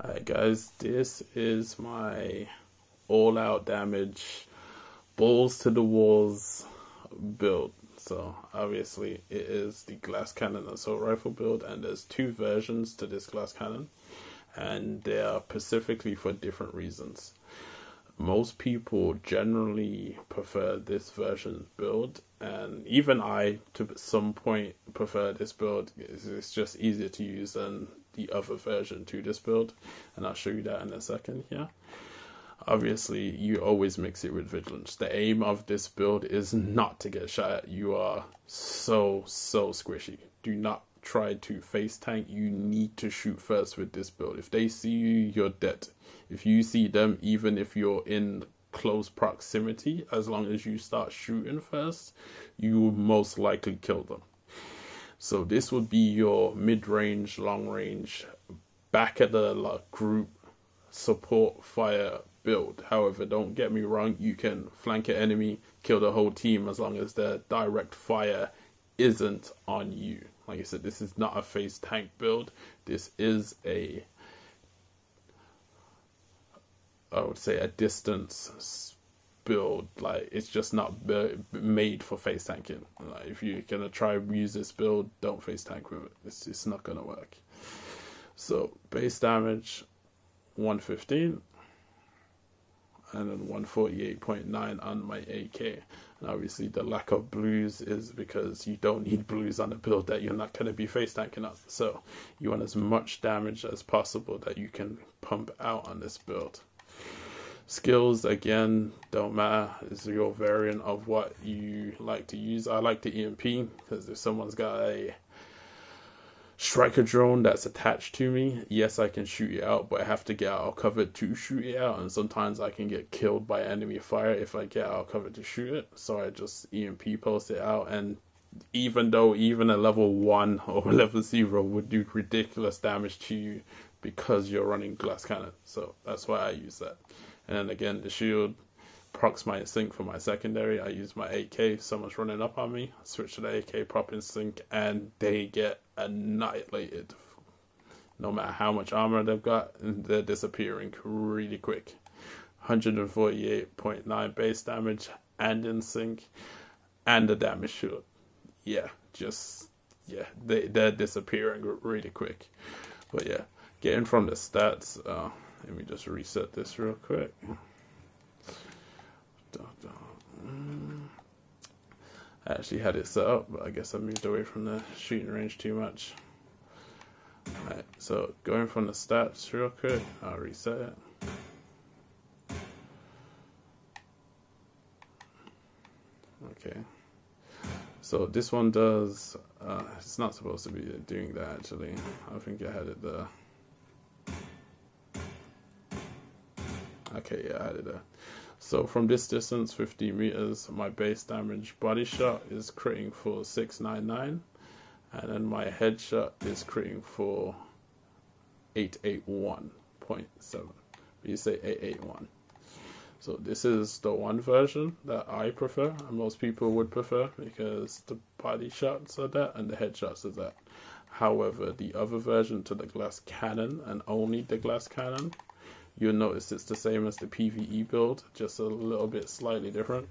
Alright guys, this is my all-out damage, balls to the walls build. So obviously it is the glass cannon assault rifle build, and there's two versions to this glass cannon, and they are specifically for different reasons. Most people generally prefer this version build, and even I to some point prefer this build. It's just easier to use than the other version to this build, and I'll show you that in a second here. Obviously you always mix it with vigilance. The aim of this build is not to get shot at. You are so squishy. Do not try to face tank. You need to shoot first with this build. If they see you, you're dead. If you see them, even if you're in close proximity, as long as you start shooting first, you will most likely kill them. So this would be your mid-range, long-range, back at the group support fire build. However, don't get me wrong, you can flank an enemy, kill the whole team as long as their direct fire isn't on you. Like I said, this is not a face tank build. This is I would say a distance build. Like, it's just not made for face tanking. Like, if you're gonna try to use this build, don't face tank with it. It's not gonna work. So base damage 115 and then 148.9 on my AK. And obviously the lack of blues is because you don't need blues on a build that you're not going to be face tanking up. So you want as much damage as possible that you can pump out on this build. Skills, again, don't matter. It's your variant of what you like to use. I like the EMP because if someone's got a striker drone that's attached to me, yes, I can shoot it out, but I have to get out of cover to shoot it out, and sometimes I can get killed by enemy fire if I get out of cover to shoot it. So I just EMP post it out, and even though even a level 1 or level 0 would do ridiculous damage to you because you're running glass cannon, so that's why I use that. And then again, the shield procs my sync for my secondary. I use my AK. Someone's running up on me, I switch to the AK, prop in sync, and they get annihilated. No matter how much armor they've got, they're disappearing really quick. 148.9 base damage and in sync, and the damage shield. They're disappearing really quick. But yeah, getting from the stats, let me just reset this real quick. I actually had it set up, but I guess I moved away from the shooting range too much. Alright, so going from the stats real quick, I'll reset it. Okay. So this one does, it's not supposed to be doing that actually. I think I had it there. Okay, yeah, I had it there. So from this distance, 50 meters, my base damage body shot is critting for 699, and then my headshot is critting for 881.7. You say 881. So this is the one version that I prefer, and most people would prefer, because the body shots are that and the headshots are that. However, the other version to the glass cannon, and only the glass cannon, you'll notice it's the same as the PvE build, just a little bit slightly different.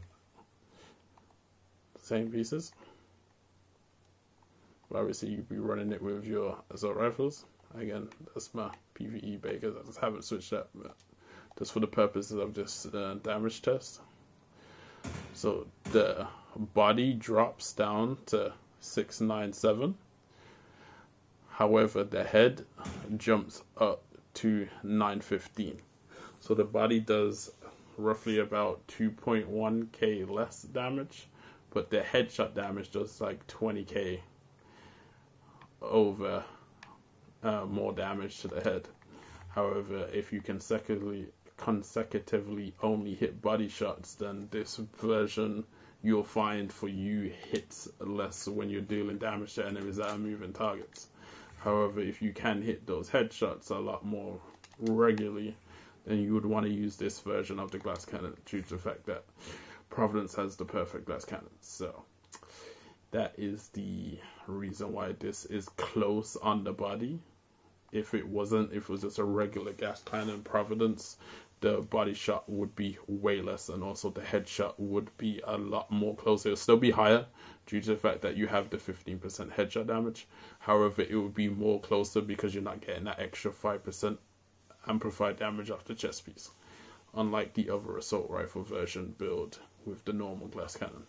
Same pieces. But obviously you'd be running it with your assault rifles. Again, that's my PvE bakers. I just haven't switched that, but just for the purposes of this damage test. So the body drops down to 697. However, the head jumps up to 915. So the body does roughly about 2.1k less damage, but the headshot damage does like 20k over more damage to the head. However, if you consecutively only hit body shots, then this version you'll find for you hits less when you're dealing damage to enemies that are moving targets. However, if you can hit those headshots a lot more regularly, then you would want to use this version of the glass cannon due to the fact that Providence has the perfect glass cannon. So that is the reason why this is close on the body if it was just a regular gas cannon Providence, the body shot would be way less, and also the headshot would be a lot more closer. It'll still be higher due to the fact that you have the 15% headshot damage. However, it would be more closer because you're not getting that extra 5% amplified damage off the chest piece, unlike the other assault rifle version build with the normal glass cannon.